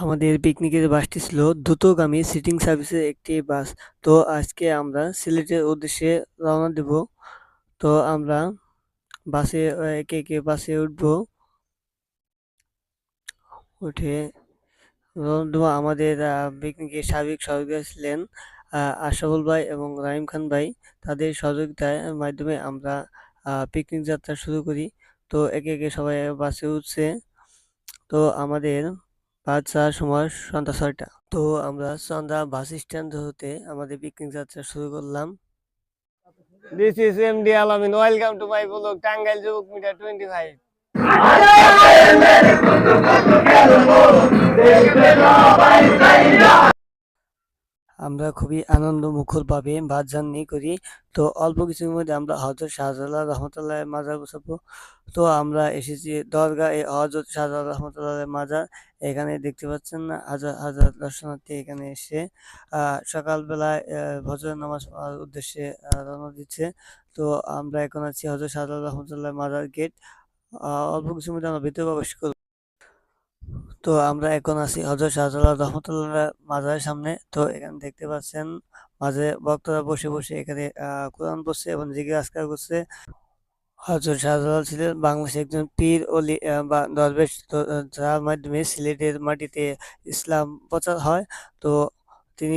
আমাদের পিকনিকের বাসটি ছিল দ্রুতগামী সিটিং সার্ভিসের একটি বাস। তো আজকে আমরা সিলেটের উদ্দেশ্যে রওনা দেব। তো আমরা বাসে একে একে বাসে উঠবো। উঠে রওনা দেব। আমাদের পিকনিকের সার্বিক সহযোগিতা ছিলেন আশরাফুল ভাই এবং রাহিম খান ভাই। তাদের সহযোগিতার মাধ্যমে আমরা পিকনিক যাত্রা শুরু করি। তো একে একে সবাই বাসে উঠছে। তো আমাদের বাস ছাড়ার সময় সন্ধ্যা ৬টা। তো আমরা সন্ধ্যা বাস স্ট্যান্ড হতে আমাদের পিকনিক যাত্রা শুরু করলাম। This is MD Alamin. Welcome to my vlog Tangail Jubuk Media 25. আমরা খুবই আনন্দমুখরভাবে বাস জার্নি করি। তো অল্প কিছুর মধ্যে আমরা হযরত শাহজালাল রহমতুল্লাহ মাজার পৌঁছাবো। তো আমরা এসেছি দরগা এ হযরত শাহজালাল রহমতুল্লাহ মাজার। এখানে দেখতে পাচ্ছেন না হাজার হাজার দর্শনার্থী এখানে এসে সকালবেলায় ফজরের নামাজ পড়ার উদ্দেশ্যে রওনা দিচ্ছে। তো আমরা এখন আছি হযরত শাহজালাল রহমতুল্লাহ মাজার গেট। অল্প কিছুর মধ্যে আমরা ভিতরে প্রবেশ করব। তো আমরা এখন আছি হযরত শাহজালাল রহমতুল্লাহ মাজারের সামনে। তো এখানে দেখতে পাচ্ছেন মাঝে ভক্তরা বসে বসে এখানে কোরআন পড়ছে এবং জিকির আজকার করছে। হযরত শাহজালাল ছিলেন বাংলাদেশের একজন পীর অলি বা দরবেশ। তো যার মাধ্যমে সিলেটের মাটিতে ইসলাম প্রচার হয়। তো তিনি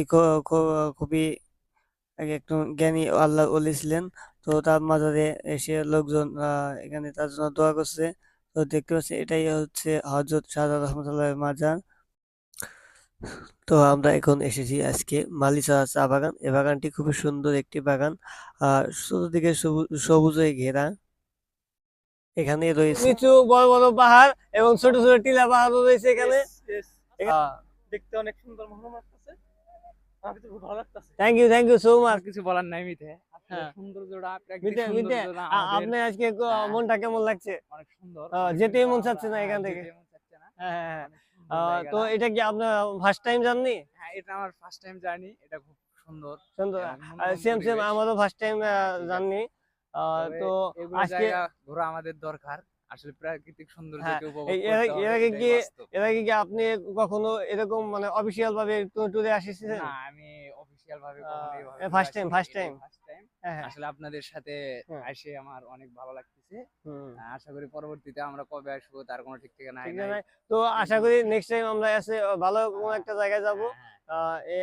খুবই একজন জ্ঞানী আল্লাহর অলি ছিলেন। তো তার মাজারে এসে লোকজন এখানে তার জন্য দোয়া করছে। তো দেখতে পাচ্ছি এটাই হচ্ছে হযরত শাহজালাল রহমতুল্লাহ মাজার। তো আমরা এখন এসেছি আজকে মালিছড়া চা বাগান। এই বাগানটি খুবই সুন্দর একটি বাগান। আর চতুর্দিকে সবুজে ঘেরা। এখানে রয়েছে নিচু বড় বড় পাহাড় এবং ছোট ছোট টিলা পাহাড়ও রয়েছে এখানে। দেখতে অনেক সুন্দর মনোরম লাগতেছে। আমার কাছে খুব ভালো লাগতেছে। Thank you so much. কিছু বলার নাই মিঠে। আসলে হ্যাঁ। সৌন্দর্যটা প্রাকৃতিক মিতে মিতে সৌন্দর্যটা আমাদের আপনি আজকে মনটা কেমন লাগছে? অনেক সুন্দর। যেতেই মন চাচ্ছে না এখান থেকে। যেতে মন চাচ্ছে না। হ্যাঁ হ্যাঁ হ্যাঁ। অনেক সুন্দর তো জায়গাটা। এটা কি আপনার ফার্স্ট টাইম জার্নি? হ্যাঁ, এটা আমার ফার্স্ট টাইম জার্নি। এটা খুব সুন্দর। সুন্দর। এবং মনোরম সেম পরিবেশ। আমারও ফার্স্ট টাইম ঠিক আছে। জার্নি। তবে তো এগুলো আজকে জায়গা ঘোরা আমাদের দরকার। আসলে প্রাকৃতিক হ্যাঁ সৌন্দর্যকে উপভোগ এর করতে এর হবে, আগে এটাই কি বাস্তব। আপনি কখনো এরকম মানে অফিসিয়াল ভাবে ট্যুরে আসিছেন? না, আমি অফিসিয়াল ভাবে কখনো এইভাবে ঘুরে ফার্স্ট টাইম আসিনি। ফার্স্ট এটাই টাইম। First time. হ্যাঁ হ্যাঁ। আসলে আপনাদের সাথে হ্যাঁ। এসে আমার অনেক ভালো লাগতেছে। হুম। আশা করি পরবর্তীতে আমরা কবে আসবো তার কোনো ঠিক ঠিকানা ঠিক নাই। আছে। তো আশা করি নেক্সট টাইম আমরা এসে ভালো কোনো একটা জায়গায় যাব। হ্যাঁ, হ্যাঁ। এ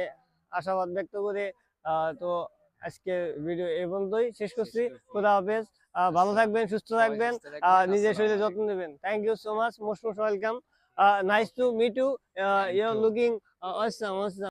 আশাবাদ ব্যক্ত করে তো আজকে ভিডিও এই পর্যন্তই শেষ করছি। খোদা হাফেজ। ভালো থাকবেন, সুস্থ সবাই থাকবেন, সুস্থ থাকবেন। নিজের আসসালামু শরীরের যত্ন আলাইকুম। নেবেন। Thank you so much, most welcome. Nice to meet you. Thank you আর you. Looking awesome.